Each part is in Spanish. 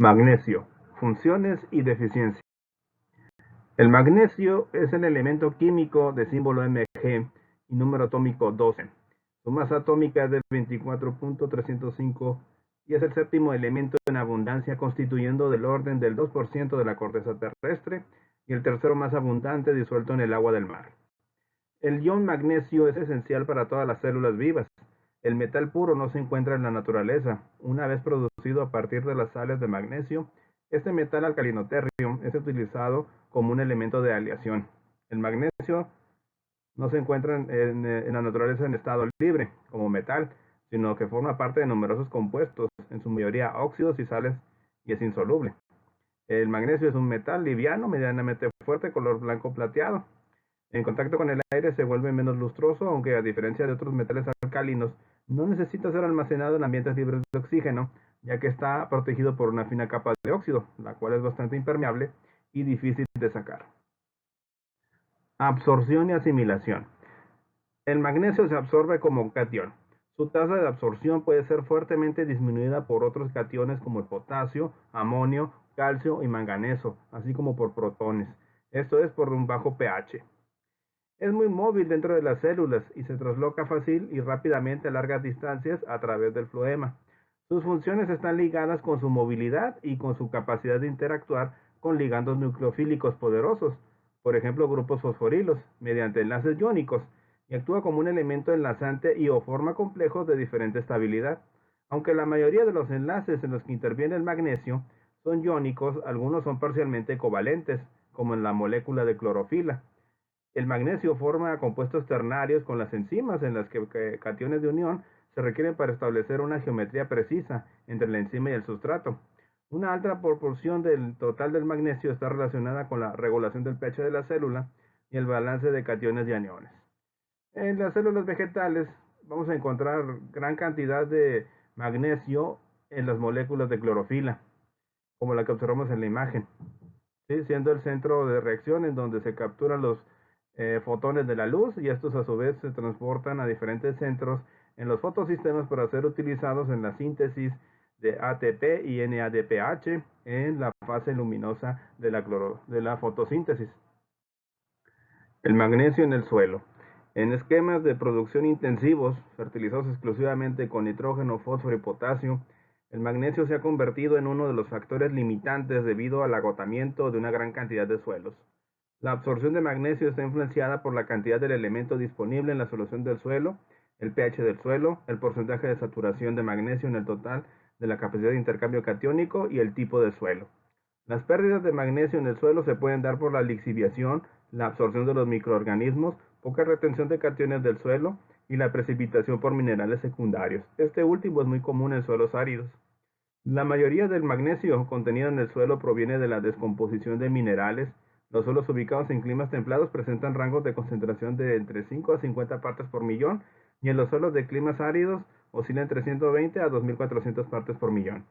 Magnesio, funciones y deficiencia. El magnesio es el elemento químico de símbolo Mg y número atómico 12. Su masa atómica es de 24.305 y es el séptimo elemento en abundancia, constituyendo del orden del 2% de la corteza terrestre y el tercero más abundante disuelto en el agua del mar. El ion magnesio es esencial para todas las células vivas. El metal puro no se encuentra en la naturaleza. Una vez producido a partir de las sales de magnesio, este metal alcalino-terrio es utilizado como un elemento de aleación. El magnesio no se encuentra en la naturaleza en estado libre, como metal, sino que forma parte de numerosos compuestos, en su mayoría óxidos y sales, y es insoluble. El magnesio es un metal liviano, medianamente fuerte, color blanco plateado. En contacto con el aire se vuelve menos lustroso, aunque a diferencia de otros metales alcalinos, no necesita ser almacenado en ambientes libres de oxígeno, ya que está protegido por una fina capa de óxido, la cual es bastante impermeable y difícil de sacar. Absorción y asimilación. El magnesio se absorbe como catión. Su tasa de absorción puede ser fuertemente disminuida por otros cationes como el potasio, amonio, calcio y manganeso, así como por protones. Esto es por un bajo pH. Es muy móvil dentro de las células y se trasloca fácil y rápidamente a largas distancias a través del floema. Sus funciones están ligadas con su movilidad y con su capacidad de interactuar con ligandos nucleofílicos poderosos, por ejemplo grupos fosforilos, mediante enlaces iónicos, y actúa como un elemento enlazante y o forma complejos de diferente estabilidad. Aunque la mayoría de los enlaces en los que interviene el magnesio son iónicos, algunos son parcialmente covalentes, como en la molécula de clorofila. El magnesio forma compuestos ternarios con las enzimas en las que cationes de unión se requieren para establecer una geometría precisa entre la enzima y el sustrato. Una alta proporción del total del magnesio está relacionada con la regulación del pH de la célula y el balance de cationes y aniones. En las células vegetales vamos a encontrar gran cantidad de magnesio en las moléculas de clorofila, como la que observamos en la imagen, ¿sí? Siendo el centro de reacción en donde se capturan los fotones de la luz y estos a su vez se transportan a diferentes centros en los fotosistemas para ser utilizados en la síntesis de ATP y NADPH en la fase luminosa de la fotosíntesis. El magnesio en el suelo. En esquemas de producción intensivos, fertilizados exclusivamente con nitrógeno, fósforo y potasio, el magnesio se ha convertido en uno de los factores limitantes debido al agotamiento de una gran cantidad de suelos. La absorción de magnesio está influenciada por la cantidad del elemento disponible en la solución del suelo, el pH del suelo, el porcentaje de saturación de magnesio en el total de la capacidad de intercambio catiónico y el tipo de suelo. Las pérdidas de magnesio en el suelo se pueden dar por la lixiviación, la absorción de los microorganismos, poca retención de cationes del suelo y la precipitación por minerales secundarios. Este último es muy común en suelos áridos. La mayoría del magnesio contenido en el suelo proviene de la descomposición de minerales. Los suelos ubicados en climas templados presentan rangos de concentración de entre 5 a 50 partes por millón y en los suelos de climas áridos oscilan entre 120 a 2400 partes por millón.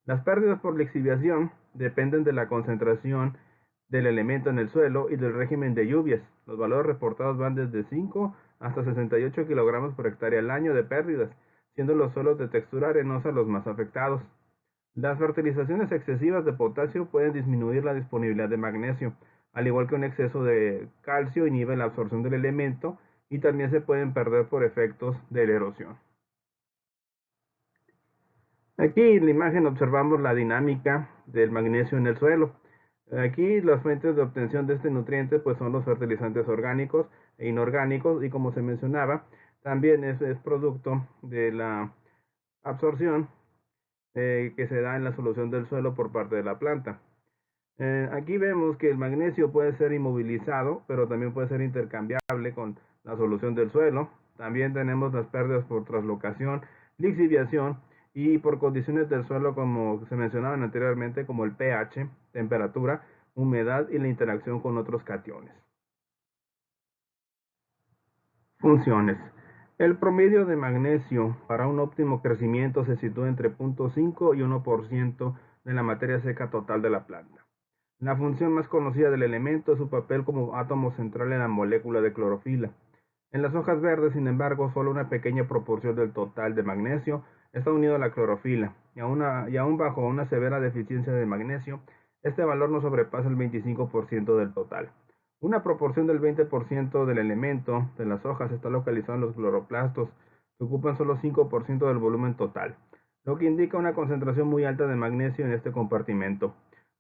Las pérdidas por lixiviación dependen de la concentración del elemento en el suelo y del régimen de lluvias. Los valores reportados van desde 5 hasta 68 kilogramos por hectárea al año de pérdidas, siendo los suelos de textura arenosa los más afectados. Las fertilizaciones excesivas de potasio pueden disminuir la disponibilidad de magnesio, al igual que un exceso de calcio inhibe la absorción del elemento y también se pueden perder por efectos de la erosión. Aquí en la imagen observamos la dinámica del magnesio en el suelo. Aquí las fuentes de obtención de este nutriente pues son los fertilizantes orgánicos e inorgánicos y como se mencionaba, también es producto de la absorción que se da en la solución del suelo por parte de la planta. Aquí vemos que el magnesio puede ser inmovilizado, pero también puede ser intercambiable con la solución del suelo. También tenemos las pérdidas por traslocación, lixiviación y por condiciones del suelo como se mencionaban anteriormente, como el pH, temperatura, humedad y la interacción con otros cationes. Funciones. El promedio de magnesio para un óptimo crecimiento se sitúa entre 0.5 y 1% de la materia seca total de la planta. La función más conocida del elemento es su papel como átomo central en la molécula de clorofila. En las hojas verdes, sin embargo, solo una pequeña proporción del total de magnesio está unido a la clorofila y aún bajo una severa deficiencia de magnesio, este valor no sobrepasa el 25% del total. Una proporción del 20% del elemento de las hojas está localizado en los cloroplastos, que ocupan solo 5% del volumen total, lo que indica una concentración muy alta de magnesio en este compartimento.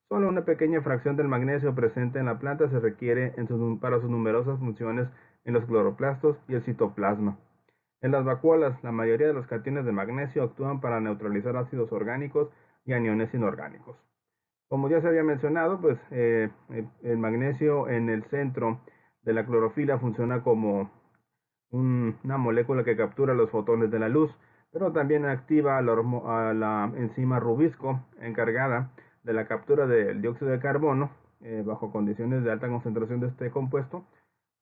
Solo una pequeña fracción del magnesio presente en la planta se requiere para sus numerosas funciones en los cloroplastos y el citoplasma. En las vacuolas, la mayoría de los cationes de magnesio actúan para neutralizar ácidos orgánicos y aniones inorgánicos. Como ya se había mencionado, pues el magnesio en el centro de la clorofila funciona como una molécula que captura los fotones de la luz, pero también activa a la enzima rubisco encargada de la captura del dióxido de carbono bajo condiciones de alta concentración de este compuesto,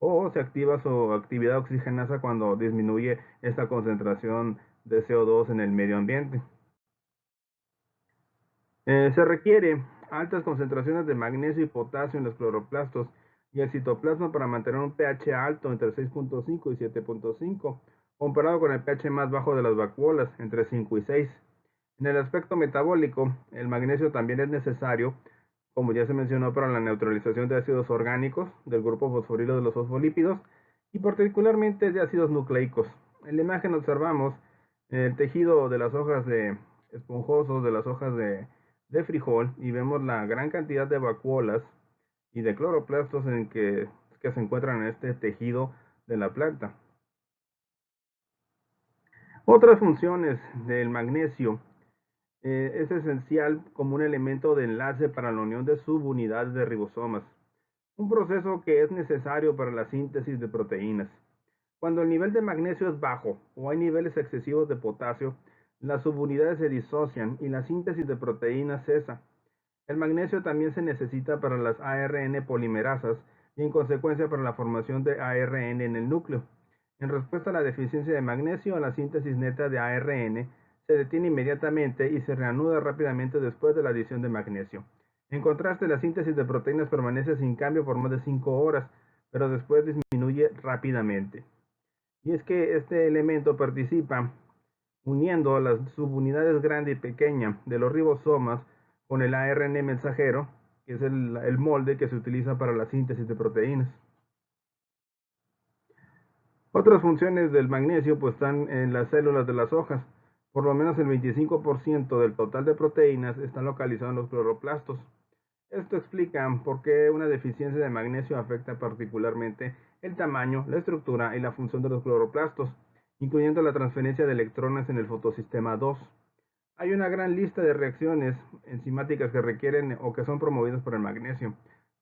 o se activa su actividad oxigenasa cuando disminuye esta concentración de CO2 en el medio ambiente. Se requiere altas concentraciones de magnesio y potasio en los cloroplastos y el citoplasma para mantener un pH alto entre 6.5 y 7.5, comparado con el pH más bajo de las vacuolas, entre 5 y 6. En el aspecto metabólico, el magnesio también es necesario, como ya se mencionó, para la neutralización de ácidos orgánicos del grupo fosforilo de los fosfolípidos y particularmente de ácidos nucleicos. En la imagen observamos el tejido de las hojas esponjosos de las hojas de frijol y vemos la gran cantidad de vacuolas y de cloroplastos que se encuentran en este tejido de la planta. Otras funciones del magnesio es esencial como un elemento de enlace para la unión de subunidades de ribosomas, un proceso que es necesario para la síntesis de proteínas. Cuando el nivel de magnesio es bajo o hay niveles excesivos de potasio, las subunidades se disocian y la síntesis de proteínas cesa. El magnesio también se necesita para las ARN polimerasas y en consecuencia para la formación de ARN en el núcleo. En respuesta a la deficiencia de magnesio, la síntesis neta de ARN se detiene inmediatamente y se reanuda rápidamente después de la adición de magnesio. En contraste, la síntesis de proteínas permanece sin cambio por más de 5 horas, pero después disminuye rápidamente. Y es que este elemento participa uniendo las subunidades grande y pequeña de los ribosomas con el ARN mensajero, que es el molde que se utiliza para la síntesis de proteínas. Otras funciones del magnesio pues están en las células de las hojas. Por lo menos el 25% del total de proteínas está localizado en los cloroplastos. Esto explica por qué una deficiencia de magnesio afecta particularmente el tamaño, la estructura y la función de los cloroplastos, incluyendo la transferencia de electrones en el fotosistema 2. Hay una gran lista de reacciones enzimáticas que requieren o que son promovidas por el magnesio,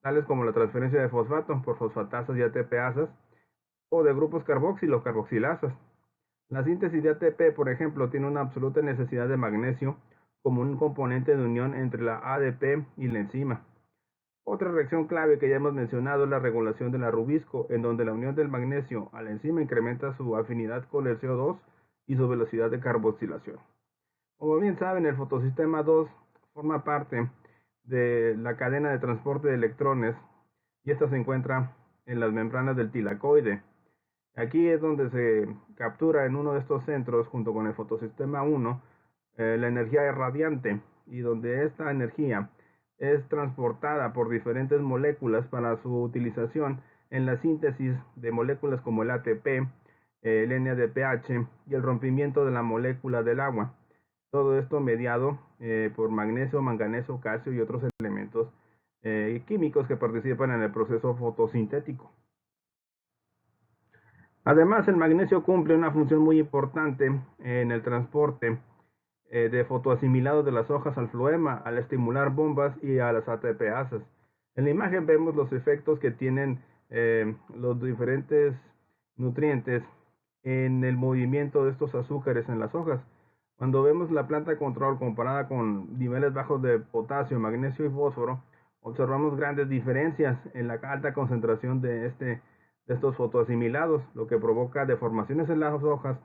tales como la transferencia de fosfato por fosfatasas y ATPasas o de grupos carboxilo o carboxilasas. La síntesis de ATP, por ejemplo, tiene una absoluta necesidad de magnesio como un componente de unión entre la ADP y la enzima. Otra reacción clave que ya hemos mencionado es la regulación de la rubisco, en donde la unión del magnesio a la enzima incrementa su afinidad con el CO2 y su velocidad de carboxilación. Como bien saben, el fotosistema 2 forma parte de la cadena de transporte de electrones y esta se encuentra en las membranas del tilacoide. Aquí es donde se captura en uno de estos centros, junto con el fotosistema 1, la energía radiante y donde esta energía es transportada por diferentes moléculas para su utilización en la síntesis de moléculas como el ATP, el NADPH y el rompimiento de la molécula del agua. Todo esto mediado por magnesio, manganeso, calcio y otros elementos químicos que participan en el proceso fotosintético. Además, el magnesio cumple una función muy importante en el transporte de fotoasimilados de las hojas al floema, al estimular bombas y a las ATPasas. En la imagen vemos los efectos que tienen los diferentes nutrientes en el movimiento de estos azúcares en las hojas. Cuando vemos la planta de control comparada con niveles bajos de potasio, magnesio y fósforo, observamos grandes diferencias en la alta concentración de estos fotoasimilados, lo que provoca deformaciones en las hojas,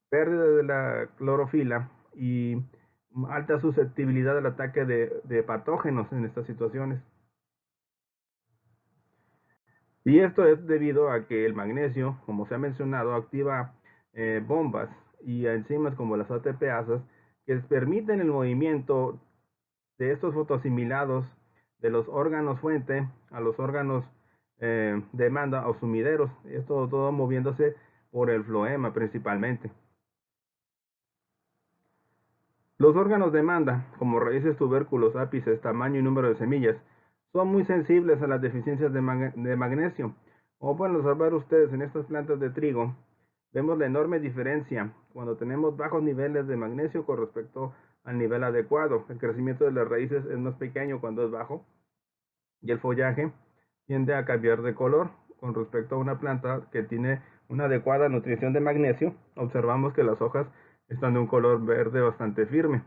pérdida de la clorofila y alta susceptibilidad al ataque de patógenos en estas situaciones. Y esto es debido a que el magnesio, como se ha mencionado, activa bombas y enzimas como las ATPasas que permiten el movimiento de estos fotoasimilados de los órganos fuente a los órganos demanda o sumideros. Esto todo moviéndose por el floema principalmente. Los órganos demanda, como raíces, tubérculos, ápices, tamaño y número de semillas, son muy sensibles a las deficiencias de magnesio. Como pueden observar ustedes en estas plantas de trigo, vemos la enorme diferencia cuando tenemos bajos niveles de magnesio con respecto al nivel adecuado. El crecimiento de las raíces es más pequeño cuando es bajo y el follaje tiende a cambiar de color. Con respecto a una planta que tiene una adecuada nutrición de magnesio, observamos que las hojas están de un color verde bastante firme.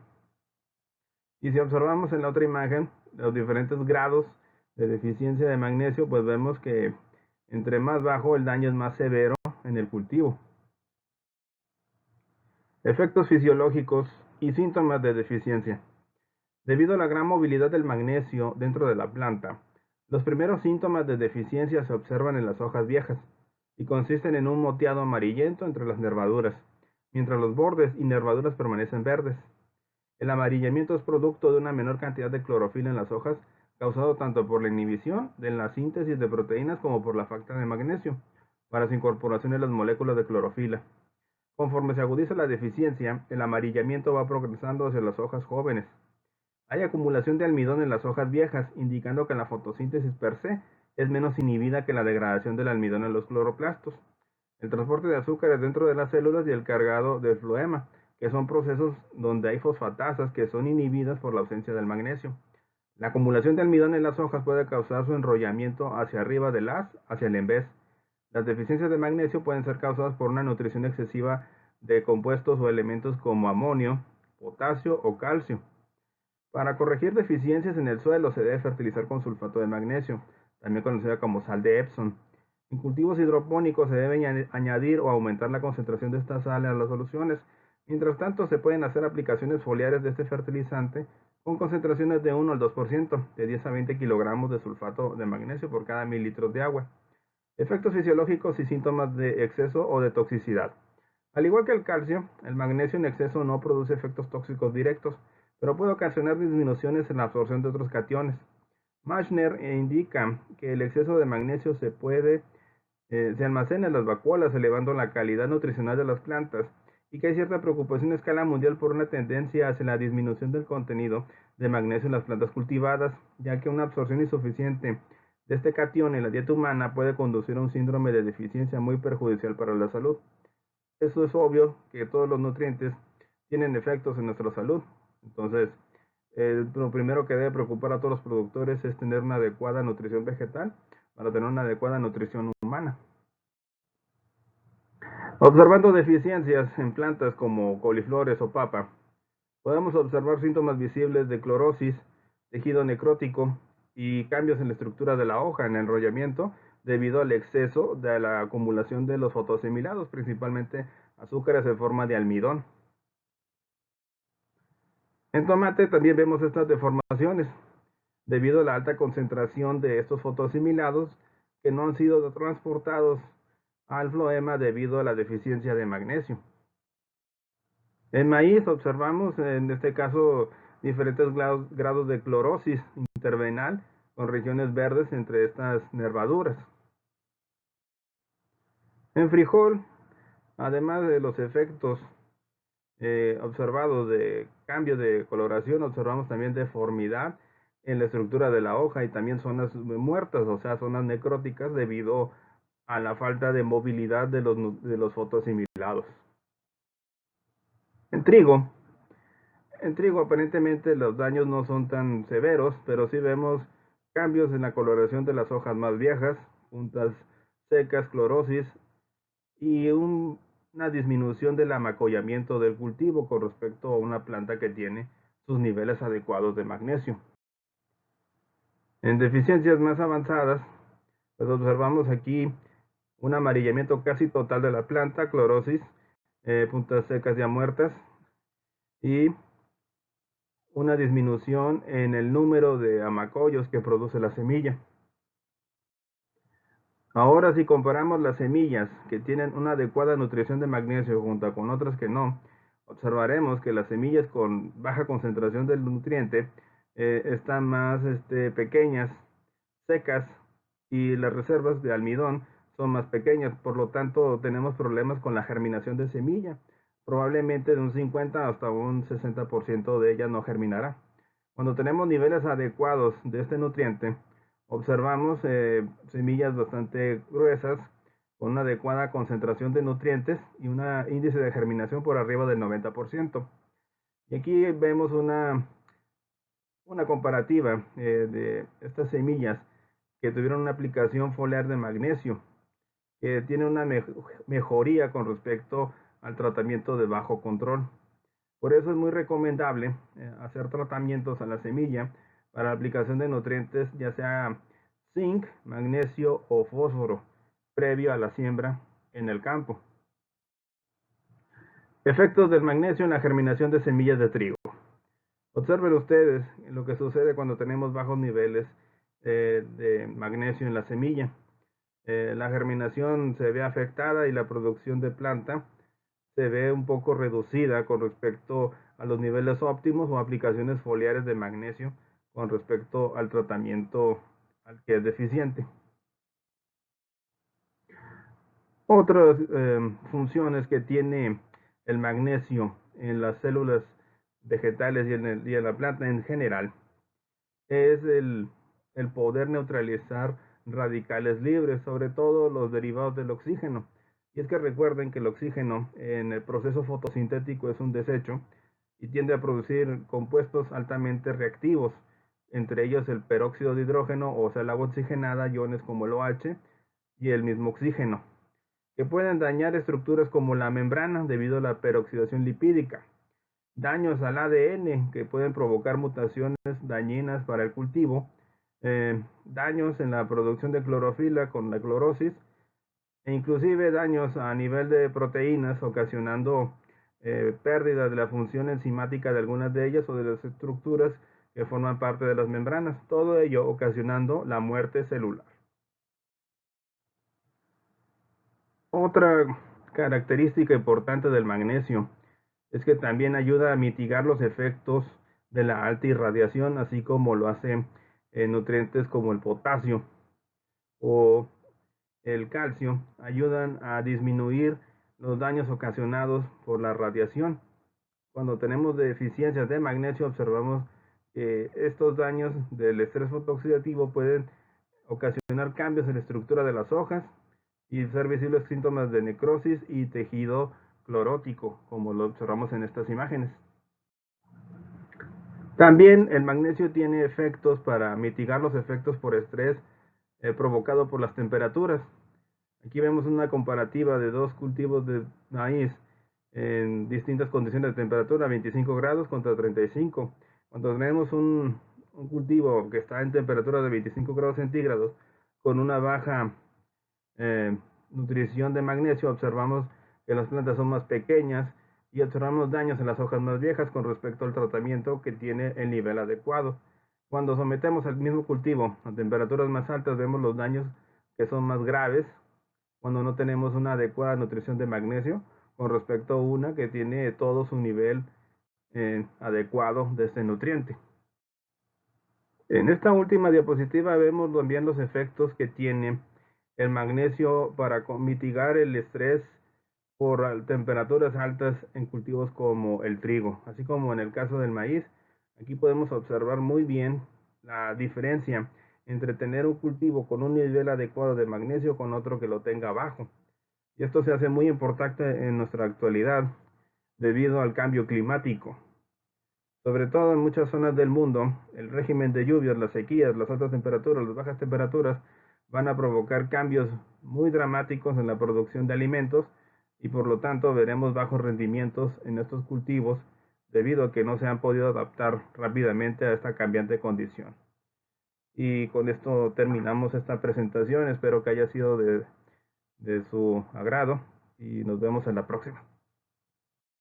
Y si observamos en la otra imagen los diferentes grados de deficiencia de magnesio, pues vemos que entre más bajo el daño es más severo en el cultivo. Efectos fisiológicos y síntomas de deficiencia. Debido a la gran movilidad del magnesio dentro de la planta, los primeros síntomas de deficiencia se observan en las hojas viejas y consisten en un moteado amarillento entre las nervaduras, mientras los bordes y nervaduras permanecen verdes. El amarillamiento es producto de una menor cantidad de clorofila en las hojas, causado tanto por la inhibición de la síntesis de proteínas como por la falta de magnesio para su incorporación en las moléculas de clorofila. Conforme se agudiza la deficiencia, el amarillamiento va progresando hacia las hojas jóvenes. Hay acumulación de almidón en las hojas viejas, indicando que la fotosíntesis per se es menos inhibida que la degradación del almidón en los cloroplastos. El transporte de azúcares dentro de las células y el cargado del floema, que son procesos donde hay fosfatasas que son inhibidas por la ausencia del magnesio. La acumulación de almidón en las hojas puede causar su enrollamiento hacia arriba del haz, hacia el envés. Las deficiencias de magnesio pueden ser causadas por una nutrición excesiva de compuestos o elementos como amonio, potasio o calcio. Para corregir deficiencias en el suelo se debe fertilizar con sulfato de magnesio, también conocida como sal de Epsom. En cultivos hidropónicos se debe añadir o aumentar la concentración de esta sal a las soluciones. Mientras tanto, se pueden hacer aplicaciones foliares de este fertilizante con concentraciones de 1 al 2%, de 10 a 20 kilogramos de sulfato de magnesio por cada mililitros de agua. Efectos fisiológicos y síntomas de exceso o de toxicidad. Al igual que el calcio, el magnesio en exceso no produce efectos tóxicos directos, pero puede ocasionar disminuciones en la absorción de otros cationes. Machner indica que el exceso de magnesio se almacena en las vacuolas, elevando la calidad nutricional de las plantas, y que hay cierta preocupación a escala mundial por una tendencia hacia la disminución del contenido de magnesio en las plantas cultivadas, ya que una absorción insuficiente de este catión en la dieta humana puede conducir a un síndrome de deficiencia muy perjudicial para la salud. Eso es obvio que todos los nutrientes tienen efectos en nuestra salud. Entonces, lo primero que debe preocupar a todos los productores es tener una adecuada nutrición vegetal para tener una adecuada nutrición humana. Observando deficiencias en plantas como coliflores o papa, podemos observar síntomas visibles de clorosis, tejido necrótico y cambios en la estructura de la hoja, en enrollamiento, debido al exceso de la acumulación de los fotoasimilados, principalmente azúcares en forma de almidón. En tomate también vemos estas deformaciones, debido a la alta concentración de estos fotoasimilados que no han sido transportados al floema debido a la deficiencia de magnesio. En maíz observamos en este caso diferentes grados de clorosis intervenal con regiones verdes entre estas nervaduras. En frijol, además de los efectos observados de cambio de coloración, observamos también deformidad en la estructura de la hoja y también zonas muertas, o sea, zonas necróticas debido a la falta de movilidad de los fotoasimilados. En trigo, aparentemente los daños no son tan severos, pero sí vemos cambios en la coloración de las hojas más viejas, puntas secas, clorosis y una disminución del amacollamiento del cultivo con respecto a una planta que tiene sus niveles adecuados de magnesio. En deficiencias más avanzadas, pues observamos aquí un amarillamiento casi total de la planta, clorosis, puntas secas ya muertas y una disminución en el número de amacollos que produce la semilla. Ahora, si comparamos las semillas que tienen una adecuada nutrición de magnesio junto con otras que no, observaremos que las semillas con baja concentración del nutriente están más pequeñas, secas, y las reservas de almidón son más pequeñas. Por lo tanto, tenemos problemas con la germinación de semilla. Probablemente de un 50 hasta un 60% de ella no germinará. Cuando tenemos niveles adecuados de este nutriente, observamos semillas bastante gruesas, con una adecuada concentración de nutrientes y un índice de germinación por arriba del 90%. Y aquí vemos una comparativa de estas semillas que tuvieron una aplicación foliar de magnesio, que tiene una mejoría con respecto al tratamiento de bajo control. Por eso es muy recomendable hacer tratamientos a la semilla para la aplicación de nutrientes, ya sea zinc, magnesio o fósforo, previo a la siembra en el campo. Efectos del magnesio en la germinación de semillas de trigo. Observen ustedes lo que sucede cuando tenemos bajos niveles de magnesio en la semilla. La germinación se ve afectada y la producción de planta se ve un poco reducida con respecto a los niveles óptimos o aplicaciones foliares de magnesio con respecto al tratamiento al que es deficiente. Otras funciones que tiene el magnesio en las células vegetales y en la planta en general es el poder neutralizar radicales libres, sobre todo los derivados del oxígeno. Y es que recuerden que el oxígeno en el proceso fotosintético es un desecho y tiende a producir compuestos altamente reactivos, entre ellos el peróxido de hidrógeno, o sea, el agua oxigenada, iones como el OH y el mismo oxígeno, que pueden dañar estructuras como la membrana debido a la peroxidación lipídica, daños al ADN que pueden provocar mutaciones dañinas para el cultivo, daños en la producción de clorofila con la clorosis, e inclusive daños a nivel de proteínas, ocasionando pérdida de la función enzimática de algunas de ellas o de las estructuras que forman parte de las membranas, todo ello ocasionando la muerte celular. Otra característica importante del magnesio es que también ayuda a mitigar los efectos de la alta irradiación, así como lo hacen nutrientes como el potasio o el calcio, ayudan a disminuir los daños ocasionados por la radiación. Cuando tenemos deficiencias de magnesio, observamos que estos daños del estrés fotooxidativo pueden ocasionar cambios en la estructura de las hojas y ser visibles síntomas de necrosis y tejido clorótico, como lo observamos en estas imágenes. También el magnesio tiene efectos para mitigar los efectos por estrés provocado por las temperaturas. Aquí vemos una comparativa de dos cultivos de maíz en distintas condiciones de temperatura, 25 grados contra 35. Cuando tenemos un cultivo que está en temperatura de 25 grados centígrados con una baja nutrición de magnesio, observamos que las plantas son más pequeñas y observamos daños en las hojas más viejas con respecto al tratamiento que tiene el nivel adecuado. Cuando sometemos al mismo cultivo a temperaturas más altas, vemos los daños que son más graves cuando no tenemos una adecuada nutrición de magnesio con respecto a una que tiene todo su nivel adecuado de este nutriente. En esta última diapositiva vemos también los efectos que tiene el magnesio para mitigar el estrés por temperaturas altas en cultivos como el trigo, así como en el caso del maíz. Aquí podemos observar muy bien la diferencia entre tener un cultivo con un nivel adecuado de magnesio con otro que lo tenga bajo. Y esto se hace muy importante en nuestra actualidad debido al cambio climático. Sobre todo en muchas zonas del mundo, el régimen de lluvias, las sequías, las altas temperaturas, las bajas temperaturas van a provocar cambios muy dramáticos en la producción de alimentos y por lo tanto veremos bajos rendimientos en estos cultivos debido a que no se han podido adaptar rápidamente a esta cambiante condición. Y con esto terminamos esta presentación, espero que haya sido de su agrado y nos vemos en la próxima.